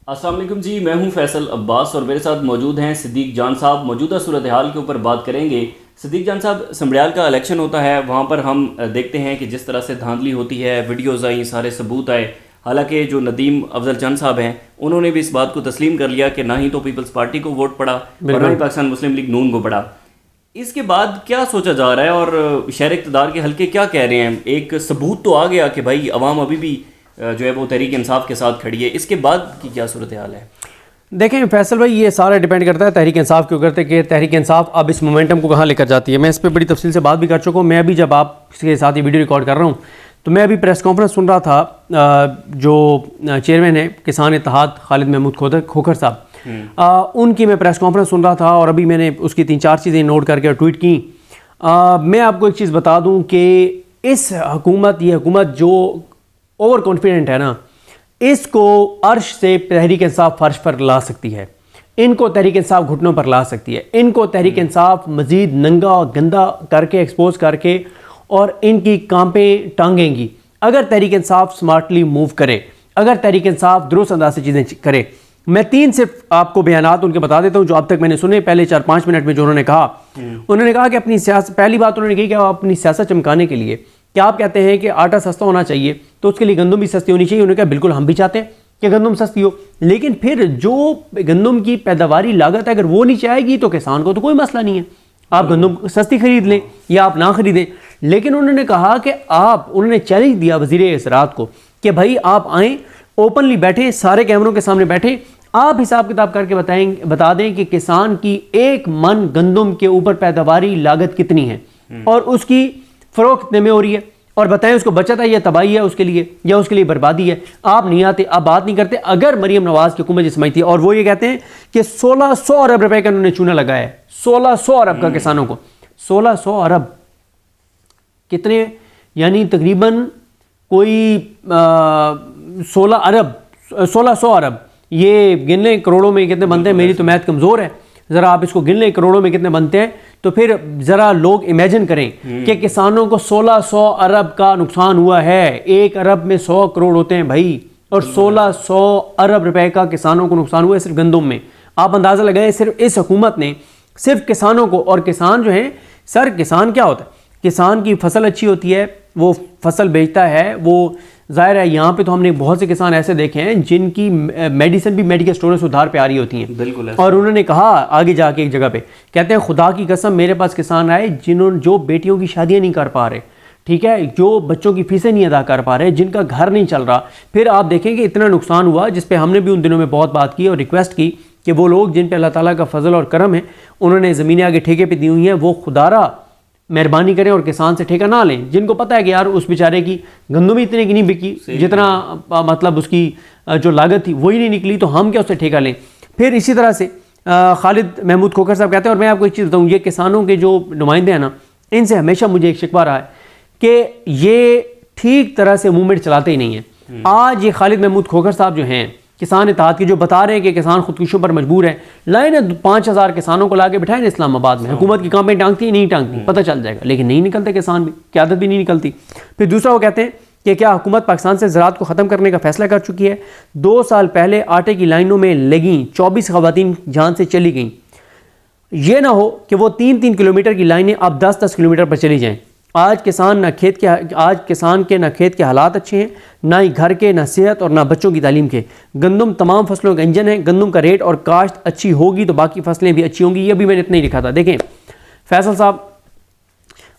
السلام علیکم جی، میں ہوں فیصل عباس اور میرے ساتھ موجود ہیں صدیق جان صاحب۔ موجودہ صورتحال کے اوپر بات کریں گے۔ صدیق جان صاحب، سمڑیال کا الیکشن ہوتا ہے، وہاں پر ہم دیکھتے ہیں کہ جس طرح سے دھاندلی ہوتی ہے، ویڈیوز آئیں، سارے ثبوت آئے۔ حالانکہ جو ندیم افضل چند صاحب ہیں انہوں نے بھی اس بات کو تسلیم کر لیا کہ نہ ہی تو پیپلز پارٹی کو ووٹ پڑا اور نہ ہی پاکستان مسلم لیگ نون کو پڑا۔ اس کے بعد کیا سوچا جا رہا ہے اور شہر اقتدار کے حلقے کیا کہہ رہے ہیں؟ ایک ثبوت تو آ گیا کہ بھائی عوام ابھی بھی جو ہے وہ تحریک انصاف کے ساتھ کھڑی ہے، اس کے بعد کی کیا صورتحال ہے؟ دیکھیں فیصل بھائی، یہ سارا ڈیپینڈ کرتا ہے تحریک انصاف کے اوپر کہ تحریک انصاف اب اس مومنٹم کو کہاں لے کر جاتی ہے۔ میں اس پہ بڑی تفصیل سے بات بھی کر چکا ہوں۔ میں ابھی جب آپ کے ساتھ یہ ویڈیو ریکارڈ کر رہا ہوں تو میں ابھی پریس کانفرنس سن رہا تھا، جو چیئرمین ہے کسان اتحاد خالد محمود کھوکھر صاحب، ان کی میں پریس کانفرنس سن رہا تھا اور ابھی میں نے اس کی 3-4 چیزیں نوٹ کر کے ٹویٹ کی۔ میں آپ کو ایک چیز بتا دوں کہ اس یہ حکومت جو اوور کانفیڈنٹ ہے نا، اس کو عرش سے تحریک انصاف فرش پر لا سکتی ہے، ان کو تحریک انصاف گھٹنوں پر لا سکتی ہے، ان کو تحریک انصاف مزید ننگا گندا کر کے ایکسپوز کر کے اور ان کی کانپیں ٹانگیں گی اگر تحریک انصاف سمارٹلی موو کرے، اگر تحریک انصاف درست انداز سے چیزیں کرے۔ میں 3 صرف آپ کو بیانات ان کے بتا دیتا ہوں جو اب تک میں نے سنے پہلے 4-5 منٹ میں۔ جو انہوں نے کہا کہ اپنی سیاست، پہلی بات انہوں نے کہی کہ آپ اپنی سیاست چمکانے کے لیے کیا آپ کہتے ہیں کہ آٹا سستا ہونا چاہیے تو اس کے لیے گندم بھی سستی ہونی چاہیے۔ انہوں نے کہا بالکل ہم بھی چاہتے ہیں کہ گندم سستی ہو، لیکن پھر جو گندم کی پیداواری لاگت ہے اگر وہ نیچے آئے گی تو کسان کو تو کوئی مسئلہ نہیں ہے، آپ گندم سستی خرید لیں یا آپ نہ خریدیں۔ لیکن انہوں نے کہا کہ انہوں نے چیلنج دیا وزیر زراعت کو کہ بھائی آپ آئیں، اوپنلی بیٹھیں، سارے کیمروں کے سامنے بیٹھیں، آپ حساب کتاب کر کے بتا دیں کہ کسان کی 1 من گندم کے اوپر پیداواری لاگت کتنی ہے اور اس کی فروخت کتنے میں ہو رہی ہے، اور بتائیں اس کو بچت ہے یا تباہی ہے اس کے لیے یا اس کے لیے بربادی ہے۔ آپ نہیں آتے، آپ بات نہیں کرتے۔ اگر مریم نواز کی حکومت سمجھتی ہے، اور وہ یہ کہتے ہیں کہ 1600 ارب روپے کا انہوں نے چونا لگایا ہے، 1600 ارب کا کسانوں کو، 1600 ارب کتنے، یعنی تقریباً کوئی 1600 ارب، یہ گن لیں کروڑوں میں کتنے بنتے ہیں، میری تو میتھ کمزور ہے، ذرا آپ اس کو گن لیں کروڑوں میں کتنے بنتے ہیں، تو پھر ذرا لوگ امیجن کریں کہ کسانوں کو 1600 ارب کا نقصان ہوا ہے۔ 1 ارب میں 100 کروڑ ہوتے ہیں بھائی، اور 1600 ارب روپے کا کسانوں کو نقصان ہوا ہے صرف گندم میں۔ آپ اندازہ لگائیں صرف اس حکومت نے صرف کسانوں کو، اور کسان جو ہیں سر، کسان کیا ہوتا ہے؟ کسان کی فصل اچھی ہوتی ہے، وہ فصل بیچتا ہے، وہ ظاہر ہے یہاں پہ تو ہم نے بہت سے کسان ایسے دیکھے ہیں جن کی میڈیسن بھی میڈیکل اسٹوروں سے ادھار پہ آ رہی ہوتی ہیں، بالکل۔ اور انہوں نے کہا آگے جا کے ایک جگہ پہ کہتے ہیں خدا کی قسم میرے پاس کسان آئے جو بیٹیوں کی شادیاں نہیں کر پا رہے، ٹھیک ہے، جو بچوں کی فیسیں نہیں ادا کر پا رہے، جن کا گھر نہیں چل رہا۔ پھر آپ دیکھیں کہ اتنا نقصان ہوا جس پہ ہم نے بھی ان دنوں میں بہت بات کی اور ریکویسٹ کی کہ وہ لوگ جن پہ اللہ تعالیٰ کا فضل اور کرم ہے، انہوں نے زمینیں آگے ٹھیکے پہ دی ہوئی ہیں، وہ خدارہ مہربانی کریں اور کسان سے ٹھیکہ نہ لیں، جن کو پتہ ہے کہ یار اس بیچارے کی گندم اتنے کی نہیں بکی جتنا مطلب اس کی جو لاگت تھی وہی نہیں نکلی، تو ہم کیا اس سے ٹھیکہ لیں۔ پھر اسی طرح سے خالد محمود کھوکھر صاحب کہتے ہیں، اور میں آپ کو ایک چیز بتاؤں، یہ کسانوں کے جو نمائندے ہیں نا، ان سے ہمیشہ مجھے ایک شکوہ رہا ہے کہ یہ ٹھیک طرح سے موومنٹ چلاتے ہی نہیں ہیں۔ آج یہ خالد محمود کھوکھر صاحب جو ہیں کسان اتحاد کے، جو بتا رہے ہیں کہ کسان خودکشیوں پر مجبور ہیں، لائیں نا 5000 کسانوں کو لا کے بٹھائیں اسلام آباد میں، حکومت کی کانپیں ٹانگتی نہیں ٹانگتی، پتہ چل جائے گا، لیکن نہیں نکلتے کسان بھی، قیادت بھی نہیں نکلتی۔ پھر دوسرا وہ کہتے ہیں کہ کیا حکومت پاکستان سے زراعت کو ختم کرنے کا فیصلہ کر چکی ہے؟ 2 سال پہلے آٹے کی لائنوں میں لگیں 24 خواتین جان سے چلی گئیں، یہ نہ ہو کہ وہ 3-3 کلومیٹر کی لائنیں اب 10-10 کلومیٹر پر چلی جائیں۔ آج کسان کے نہ کھیت کے حالات اچھے ہیں، نہ ہی گھر کے، نہ صحت اور نہ بچوں کی تعلیم کے۔ گندم تمام فصلوں کا انجن ہے، گندم کا ریٹ اور کاشت اچھی ہوگی تو باقی فصلیں بھی اچھی ہوں گی۔ یہ بھی میں نے اتنا ہی لکھا تھا۔ دیکھیں فیصل صاحب،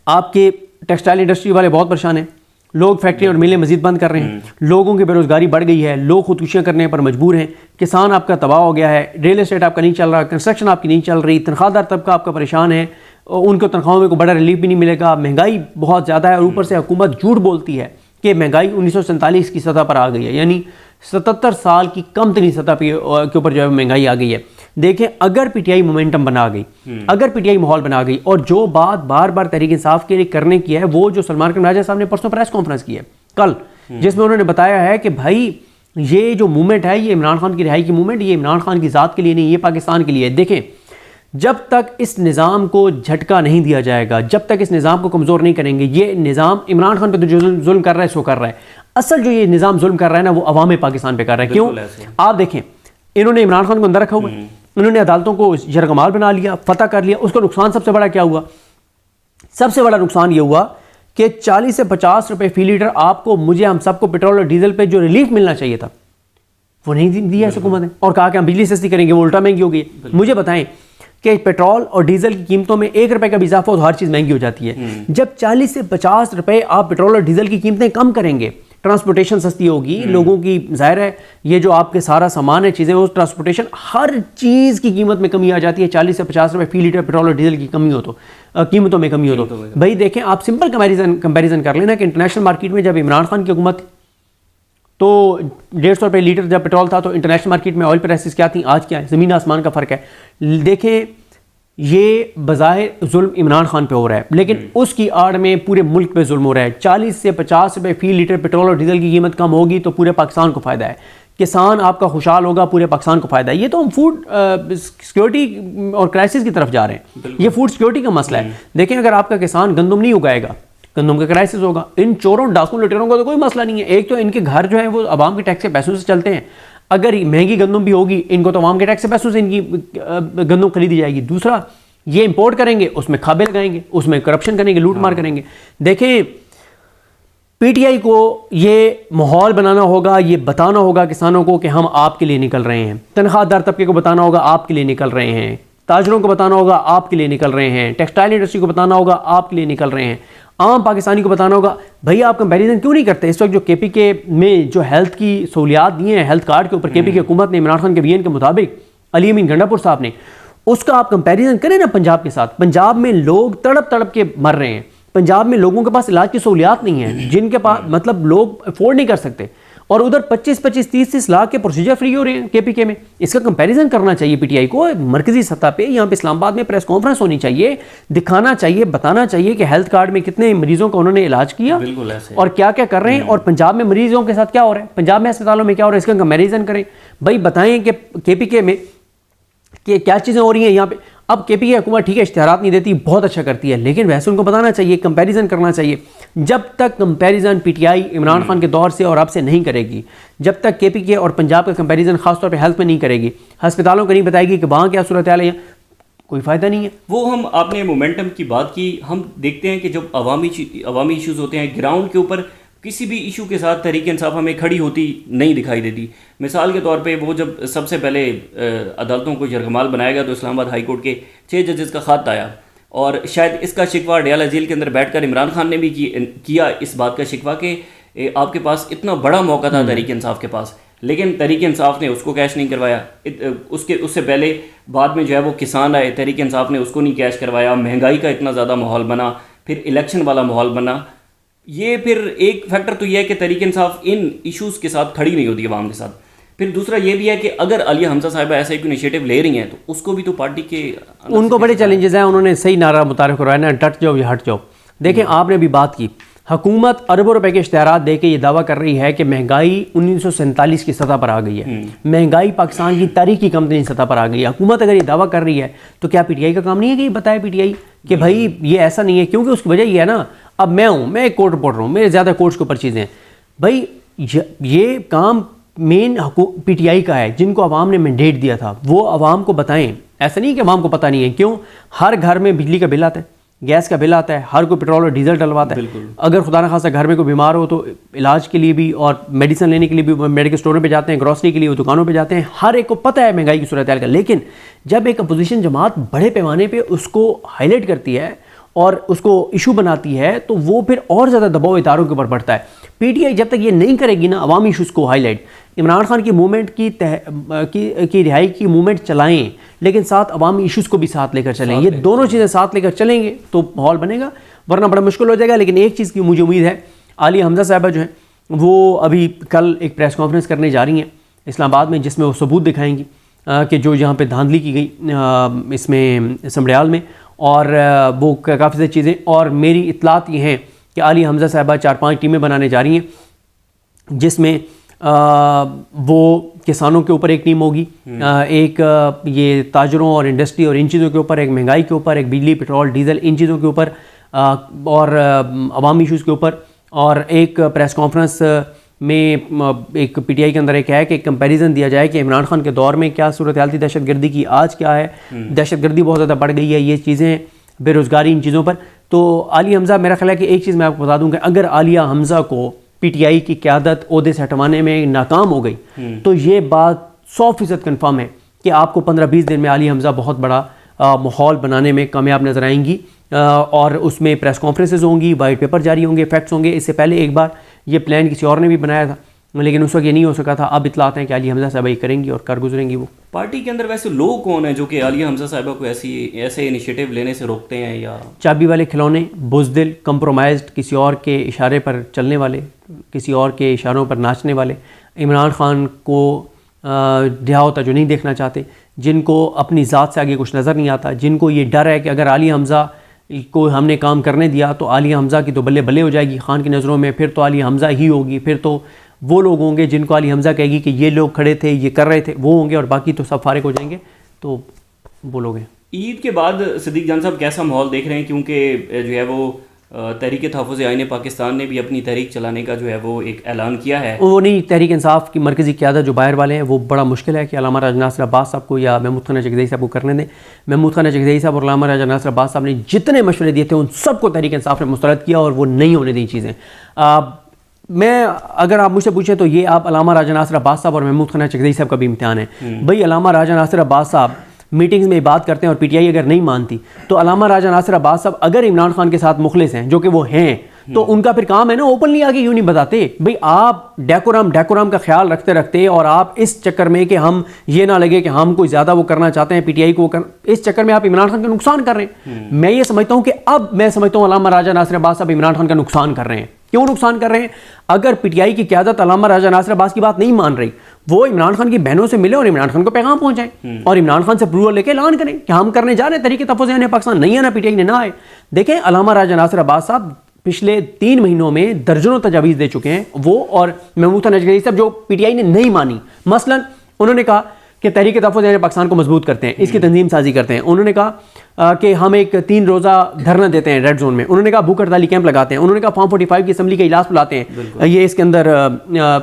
آپ کے ٹیکسٹائل انڈسٹری والے بہت پریشان ہیں، لوگ فیکٹری اور میلیں مزید بند کر رہے ہیں، لوگوں کی بے روزگاری بڑھ گئی ہے، لوگ خودکشیاں کرنے پر مجبور ہیں، کسان آپ کا تباہ ہو گیا ہے، ریل اسٹیٹ آپ کا نہیں چل رہا، کنسٹرکشن آپ کی نہیں چل رہی، تنخواہ دار طبقہ آپ کا پریشان ہے، ان کو تنخواہوں میں کوئی بڑا ریلیف بھی نہیں ملے گا، مہنگائی بہت زیادہ ہے، اور اوپر سے حکومت جھوٹ بولتی ہے کہ مہنگائی 1947 کی سطح پر آ گئی ہے، یعنی 77 سال کی کم ترین سطح کے اوپر جو ہے مہنگائی آ گئی ہے۔ دیکھیں اگر پی ٹی آئی مومنٹم بنا گئی، اگر پی ٹی آئی ماحول بنا گئی، اور جو بات بار بار تحریک انصاف کے لیے کرنے کی ہے، وہ جو سلمان کریم راجہ صاحب نے پرسوں پریس کانفرنس کی ہے کل، جس میں انہوں نے بتایا ہے کہ بھائی یہ جو موومنٹ ہے یہ عمران خان کی رہائی کی موومنٹ، یہ عمران خان کی ذات کے لیے نہیں، یہ پاکستان کے لیے ہے۔ دیکھیں جب تک اس نظام کو جھٹکا نہیں دیا جائے گا، جب تک اس نظام کو کمزور نہیں کریں گے، یہ نظام عمران خان پہ جو ظلم کر رہا ہے سو کر رہا ہے، اصل جو یہ نظام ظلم کر رہا ہے نا وہ عوام پاکستان پہ کر رہا ہے۔ کیوں؟ آپ دیکھیں انہوں نے عمران خان کو اندر رکھا ہوا ہے، انہوں نے عدالتوں کو یرغمال بنا لیا، فتح کر لیا. اس کا نقصان سب سے بڑا کیا ہوا؟ سب سے بڑا نقصان یہ ہوا کہ 40 سے 50 روپے فی لیٹر آپ کو، مجھے، ہم سب کو پیٹرول اور ڈیزل پہ جو ریلیف ملنا چاہیے تھا وہ نہیں دیا اس حکومت نے، اور کہا کہ ہم بجلی سستی کریں گے، وہ الٹا مہنگی ہو گئی. مجھے بتائیں کہ پیٹرول اور ڈیزل کی قیمتوں میں 1 روپے کا بھی اضافہ ہو تو ہر چیز مہنگی ہو جاتی ہے. جب 40 سے 50 روپے آپ پیٹرول اور ڈیزل کی قیمتیں کم کریں گے، ٹرانسپورٹیشن سستی ہوگی، لوگوں کی، ظاہر ہے یہ جو آپ کے سارا سامان ہے، چیزیں، وہ ٹرانسپورٹیشن، ہر چیز کی قیمت میں کمی آ جاتی ہے. 40 سے 50 روپے فی لیٹر پیٹرول اور ڈیزل کی کمی ہو تو، قیمتوں میں کمی ہو تو بھائی دیکھیں آپ سمپل کمپیریزن کر لینا کہ انٹرنیشنل مارکیٹ میں جب عمران خان کی حکومت تھی تو 150 روپے لیٹر جب پیٹرول تھا تو انٹرنیشنل مارکیٹ میں آئل پرائسز کیا تھیں، آج کیا ہے، زمین آسمان کا فرق ہے. دیکھیں یہ بظاہر ظلم عمران خان پہ ہو رہا ہے، لیکن اس کی آڑ میں پورے ملک پہ ظلم ہو رہا ہے. 40 سے 50 روپے فی لیٹر پیٹرول اور ڈیزل کی قیمت کم ہوگی تو پورے پاکستان کو فائدہ ہے، کسان آپ کا خوشحال ہوگا، پورے پاکستان کو فائدہ ہے. یہ تو ہم فوڈ سیکیورٹی اور کرائسس کی طرف جا رہے ہیں، یہ فوڈ سیکیورٹی کا مسئلہ ہے. دیکھیں اگر آپ کا کسان گندم نہیں اگائے گا، گندم کا کرائسس ہوگا. ان چوروں ڈاکوں لٹیروں کا تو کوئی مسئلہ نہیں ہے، ایک تو ان کے گھر جو ہیں وہ عوام کے ٹیکس کے پیسوں سے چلتے ہیں، اگر مہنگی گندم بھی ہوگی ان کو تو عوام کے ٹیکس کے پیسوں سے ان کی گندم خریدی جائے گی. دوسرا یہ امپورٹ کریں گے، اس میں کھابے لگائیں گے، اس میں کرپشن کریں گے، لوٹ مار کریں گے. دیکھیں پی ٹی آئی کو یہ ماحول بنانا ہوگا، یہ بتانا ہوگا کسانوں کو کہ ہم آپ کے لیے نکل رہے ہیں، تنخواہ دار طبقے کو بتانا ہوگا آپ کے لیے نکل رہے ہیں، تاجروں کو بتانا ہوگا آپ کے لیے نکل رہے ہیں، ٹیکسٹائل انڈسٹری کو بتانا ہوگا آپ کے لیے نکل رہے ہیں، عام پاکستانی کو بتانا ہوگا. بھائی آپ کمپیریزن کیوں نہیں کرتے؟ اس وقت جو کے پی کے میں جو ہیلتھ کی سہولیات دی ہیں، ہیلتھ کارڈ کے اوپر کے پی کی حکومت نے عمران خان کے وی این کے مطابق، علی امین گنڈا پور صاحب نے، اس کا آپ کمپیریزن کریں نا پنجاب کے ساتھ. پنجاب میں لوگ تڑپ تڑپ کے مر رہے ہیں، پنجاب میں لوگوں کے پاس علاج کی سہولیات نہیں ہیں، جن کے پاس مطلب لوگ افورڈ نہیں کر سکتے، اور ادھر 25 30 لاکھ کے پروسیجر فری ہو رہے ہیں کے پی کے میں. اس کا کمپیریزن کرنا چاہیے پی ٹی آئی کو مرکزی سطح پہ. یہاں پہ اسلام آباد میں پریس کانفرنس ہونی چاہیے، دکھانا چاہیے، بتانا چاہیے کہ ہیلتھ کارڈ میں کتنے مریضوں کا انہوں نے علاج کیا اور کیا کیا کر رہے ہیں، اور پنجاب میں مریضوں کے ساتھ کیا ہو رہا ہے، پنجاب میں اسپتالوں میں کیا ہو رہا ہے، اس کا کمپیریزن کریں. بھائی بتائیں کہ کے پی کے میں کہ کیا چیزیں ہو رہی ہیں یہاں پہ. اب کے پی کی حکومت ٹھیک ہے اشتہارات نہیں دیتی، بہت اچھا کرتی ہے، لیکن ویسے ان کو بتانا چاہیے، کمپیریزن کرنا چاہیے. جب تک comparison P T I Imran Khan کے دور سے اور اب سے نہیں کرے گی، جب تک کے پی کے اور پنجاب کا کمپیریزن خاص طور پہ ہیلتھ میں نہیں کرے گی، ہسپتالوں کو نہیں بتائے گی کہ وہاں کیا صورتحال ہے، کوئی فائدہ نہیں ہے. وہ ہم آپ نے مومنٹم کی بات کی، ہم دیکھتے ہیں کہ جب عوامی ایشوز ہوتے ہیں گراؤنڈ کے اوپر، کسی بھی ایشو کے ساتھ تحریک انصاف ہمیں کھڑی ہوتی نہیں دکھائی دیتی. مثال کے طور پہ وہ جب سب سے پہلے عدالتوں کو یرغمال بنایا گیا تو اسلام آباد ہائی کورٹ کے 6 ججز کا خط آیا، اور شاید اس کا شکوہ ڈیالہ جیل کے اندر بیٹھ کر عمران خان نے بھی کیا اس بات کا شکوہ کہ آپ کے پاس اتنا بڑا موقع تھا تحریک انصاف کے پاس، لیکن تحریک انصاف نے اس کو کیش نہیں کروایا. اس سے پہلے بعد میں جو ہے وہ کسان آئے، تحریک انصاف نے اس کو نہیں کیش کروایا. مہنگائی کا اتنا زیادہ ماحول بنا، پھر الیکشن والا ماحول بنا. یہ پھر ایک فیکٹر تو یہ ہے کہ تحریک انصاف ان ایشوز کے ساتھ کھڑی نہیں ہوتی عوام کے ساتھ. پھر دوسرا یہ بھی ہے کہ اگر عالیہ حمزہ صاحبہ ایسا ایک انیشیٹو لے رہی ہیں تو اس کو بھی تو پارٹی کے ان کو بڑے چیلنجز ہیں. انہوں نے صحیح نعرہ متعارف کروایا نا، ڈٹ جاؤ یا ہٹ جاؤ. دیکھیں آپ نے بھی بات کی، حکومت اربوں روپے کے اشتہارات دے کے یہ دعویٰ کر رہی ہے کہ مہنگائی 1947 کی سطح پر آ گئی ہے، مہنگائی پاکستان کی تاریخی کم ترین سطح پر آ گئی ہے. حکومت اگر یہ دعویٰ کر رہی ہے تو کیا پی ٹی آئی کا کام نہیں ہے کہ یہ بتائے پی ٹی آئی کہ بھائی یہ ایسا نہیں ہے؟ کیونکہ اس کی وجہ یہ ہے نا، اب میں ایک کورٹ رپورٹر ہوں، میرے زیادہ کورٹس کے اوپر چیزیں ہیں. بھائی یہ کام مین پی ٹی آئی کا ہے، جن کو عوام نے مینڈیٹ دیا تھا وہ عوام کو بتائیں. ایسا نہیں کہ عوام کو پتہ نہیں ہے. کیوں؟ ہر گھر میں بجلی کا بل آتا ہے، گیس کا بل آتا ہے، ہر کوئی پیٹرول اور ڈیزل ڈلواتا ہے. اگر خدا نخواستہ گھر میں کوئی بیمار ہو تو علاج کے لیے بھی اور میڈیسن لینے کے لیے بھی میڈیکل اسٹوروں پہ جاتے ہیں، گروسری کے لیے وہ دکانوں پہ جاتے ہیں. ہر ایک کو پتہ ہے مہنگائی کی صورتحال کا. لیکن جب ایک اپوزیشن جماعت بڑے پیمانے پہ اس کو ہائی لائٹ کرتی ہے اور اس کو ایشو بناتی ہے تو وہ پھر اور زیادہ دباؤ اداروں کے اوپر بڑھتا ہے. پی ٹی آئی جب تک یہ نہیں کرے گی نا عوامی ایشوز کو ہائی لائٹ، عمران خان کی موومنٹ کی رہائی کی موومنٹ چلائیں لیکن ساتھ عوامی ایشوز کو بھی ساتھ لے کر چلیں. یہ دونوں چیزیں ساتھ لے کر چلیں گے تو ماحول بنے گا، ورنہ بڑا مشکل ہو جائے گا. لیکن ایک چیز کی مجھے امید ہے، عالیہ حمزہ صاحبہ جو ہیں وہ ابھی کل ایک پریس کانفرنس کرنے جا رہی ہیں اسلام آباد میں، جس میں وہ ثبوت دکھائیں گی کہ جو یہاں پہ دھاندلی کی گئی اس میں سمڑیال میں، اور وہ کافی ساری چیزیں. اور میری اطلاعات یہ ہیں کہ عالیہ حمزہ صاحبہ 4-5 ٹیمیں بنانے جا رہی ہیں، جس میں وہ کسانوں کے اوپر ایک ٹیم ہوگی، ایک یہ تاجروں اور انڈسٹری اور ان چیزوں کے اوپر، ایک مہنگائی کے اوپر، ایک بجلی پیٹرول ڈیزل ان چیزوں کے اوپر، اور عوامی ایشوز کے اوپر، اور ایک پریس کانفرنس میں ایک پی ٹی آئی کے اندر ایک ہے کہ کمپیریزن دیا جائے کہ عمران خان کے دور میں کیا صورتحال تھی دہشت گردی کی، آج کیا ہے. دہشت گردی بہت زیادہ بڑھ گئی ہے، یہ چیزیں بے روزگاری ان چیزوں پر. تو عالیہ حمزہ، میرا خیال ہے کہ ایک چیز میں آپ کو بتا دوں کہ اگر عالیہ حمزہ کو پی ٹی آئی کی قیادت عہدے سے ہٹوانے میں ناکام ہو گئی تو یہ بات 100% کنفرم ہے کہ آپ کو 15-20 دن میں عالیہ حمزہ بہت بڑا ماحول بنانے میں کامیاب نظر آئیں گی، اور اس میں پریس کانفرنسز ہوں گی، وائٹ پیپر جاری ہوں گے، فیکٹس ہوں گے. اس سے پہلے ایک بار یہ پلان کسی اور نے بھی بنایا تھا لیکن اس وقت یہ نہیں ہو سکا تھا. اب اطلاعات ہیں کہ عالیہ حمزہ صاحبہ یہ کریں گی اور کر گزریں گی. وہ پارٹی کے اندر ویسے لوگ کون ہیں جو کہ عالیہ حمزہ صاحبہ کو ایسے انیشیٹو لینے سے روکتے ہیں؟ یا چابی والے کھلونے، بزدل، کمپرومائزڈ، کسی اور کے اشارے پر چلنے والے، کسی اور کے اشاروں پر ناچنے والے، عمران خان کو رہا ہوتا جو نہیں دیکھنا چاہتے، جن کو اپنی ذات سے آگے کچھ نظر نہیں آتا، جن کو یہ ڈر ہے کہ اگر عالیہ حمزہ کو ہم نے کام کرنے دیا تو عالیہ حمزہ کی تو بلے بلے ہو جائے گی خان کی نظروں میں، پھر تو عالیہ حمزہ ہی ہوگی، پھر تو وہ لوگ ہوں گے جن کو عالیہ حمزہ کہے گی کہ یہ لوگ کھڑے تھے، یہ کر رہے تھے، وہ ہوں گے، اور باقی تو سب فارغ ہو جائیں گے. تو وہ لوگ ہیں. عید کے بعد صدیق جان صاحب کیسا ماحول دیکھ رہے ہیں؟ کیونکہ جو ہے وہ تحریک تحفظ آئین پاکستان نے بھی اپنی تحریک چلانے کا جو ہے وہ ایک اعلان کیا ہے. وہ نہیں، تحریک انصاف کی مرکزی قیادت جو باہر والے ہیں وہ بڑا مشکل ہے کہ علامہ راجہ ناصر عباس صاحب کو یا محمود خان چکدئی صاحب کو کرنے دیں. محمود خان چکدئی صاحب اور علامہ راجہ ناصر عباس صاحب نے جتنے مشورے دیے تھے ان سب کو تحریک انصاف نے مسترد کیا اور وہ نہیں ہونے دی چیزیں. میں اگر آپ مجھ سے پوچھیں تو یہ آپ علامہ راجہ ناصر عباس صاحب اور محمود خان چکدئی صاحب کا بھی امتحان ہے. بھئی علامہ راجہ ناصر عباس صاحب میٹنگز میں بات کرتے ہیں اور پی ٹی آئی اگر نہیں مانتی تو علامہ راجہ ناصر عباس صاحب اگر عمران خان کے ساتھ مخلص ہیں جو کہ وہ ہیں تو ان کا پھر کام ہے نا اوپنلی آگے کیوں نہیں بتاتے. بھئی آپ ڈیکورم کا خیال رکھتے رکھتے اور آپ اس چکر میں کہ ہم یہ نہ لگے کہ ہم کوئی زیادہ وہ کرنا چاہتے ہیں پی ٹی آئی کو اس چکر میں آپ عمران خان کا نقصان کر رہے ہیں. میں یہ سمجھتا ہوں کہ اب میں سمجھتا ہوں علامہ راجہ ناصر عباس صاحب عمران خان کا نقصان کر رہے ہیں. کیوں نقصان کر رہے ہیں؟ اگر پی ٹی آئی کی قیادت علامہ راجہ ناصر عباس کی بات نہیں مان رہی، وہ عمران خان کی بہنوں سے ملے اور عمران خان کو پیغام پہنچائیں اور عمران خان سے اپروول لے کے اعلان کریں کہ ہم کرنے جا رہے ہیں تحریک تحفظ آئین پاکستان. نہیں آنا، پی ٹی آئی نے نہ آئے. دیکھیں علامہ راجہ ناصر عباس صاحب پچھلے 3 مہینوں میں درجنوں تجاویز دے چکے ہیں، وہ اور محمود خان چکدئی صاحب، جو پی ٹی آئی نے نہیں مانی. مثلا انہوں نے کہا کہ تحریک تحفظ آئین پاکستان کو مضبوط کرتے ہیں، اس کی تنظیم سازی کرتے ہیں. انہوں نے کہا کہ ہم ایک 3 روزہ دھرنا دیتے ہیں ریڈ زون میں. انہوں نے کہا بھوک ہڑتالی کیمپ لگاتے ہیں. انہوں نے کہا فارم 45 کی اسمبلی کا اجلاس بلاتے ہیں یہ اس کے اندر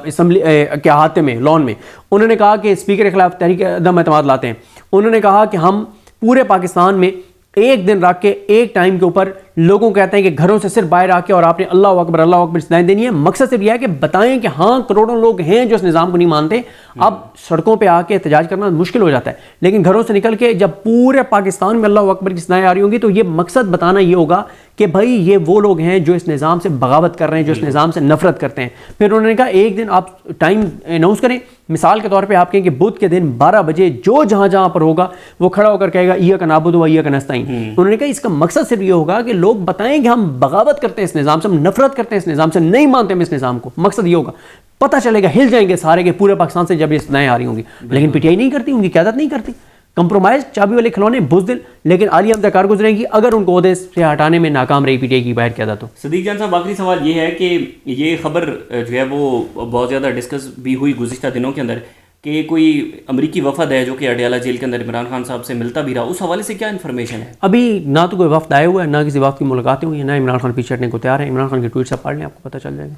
اسمبلی کے احاطے میں لان میں. انہوں نے کہا کہ اسپیکر کے خلاف تحریک عدم اعتماد لاتے ہیں. انہوں نے کہا کہ ہم پورے پاکستان میں ایک دن رکھ کے ایک ٹائم کے اوپر لوگوں کو کہتے ہیں کہ گھروں سے صرف باہر آ کے اور آپ نے اللہ اکبر صدائیں دینی ہے. مقصد صرف یہ ہے کہ بتائیں کہ ہاں کروڑوں لوگ ہیں جو اس نظام کو نہیں مانتے. اب سڑکوں پہ آ کے احتجاج کرنا مشکل ہو جاتا ہے، لیکن گھروں سے نکل کے جب پورے پاکستان میں اللہ اکبر کی صدائیں آ رہی ہوں گی تو یہ مقصد بتانا یہ ہوگا کہ بھائی یہ وہ لوگ ہیں جو اس نظام سے بغاوت کر رہے ہیں، جو اس نظام سے نفرت کرتے ہیں. پھر انہوں نے کہا ایک دن آپ ٹائم اناؤنس کریں. مثال کے طور پہ آپ کہیں کہ بدھ کے دن 12 بجے جو جہاں پر ہوگا وہ کھڑا ہو کر کہے گا ایاک نعبد و ایاک نستعین. انہوں نے کہا اس کا مقصد صرف یہ ہوگا کہ لوگ بتائیں کہ ہم بغاوت کرتے ہیں اس نظام سے، ہم نفرت کرتے ہیں اس نظام سے، نہیں مانتے ہم اس نظام کو. مقصد یہ ہوگا، پتہ چلے گا، ہل جائیں گے سارے کے پورے پاکستان سے جب یہ صدائیں آ رہی ہوں گی. لیکن پی ٹی آئی نہیں کرتی، ان کی قیادت نہیں کرتی. کمپرومائز، چابی والے کھلونے، بزدل، لیکن عالیہ حمزہ کار گزریں گی اگر ان کو عہدے سے ہٹانے میں ناکام رہی پی ٹی آئی کی باہر قیادت. صدیق جان صاحب آخری سوال یہ ہے کہ یہ خبر جو ہے وہ بہت زیادہ ڈسکس بھی ہوئی گزشتہ دنوں کے اندر کہ کوئی امریکی وفد ہے جو کہ اڈیالہ جیل کے اندر عمران خان صاحب سے ملتا بھی رہا، اس حوالے سے کیا انفارمیشن ہے؟ ابھی نہ تو کوئی وفد آئے ہوا ہے، نہ کسی وفد کی ملاقاتیں ہوئی ہیں، نہ عمران خان پیچھے ہٹنے کو تیار ہے. عمران خان کے ٹویٹ سے پڑھ لیں، آپ کو پتہ چل جائے گا.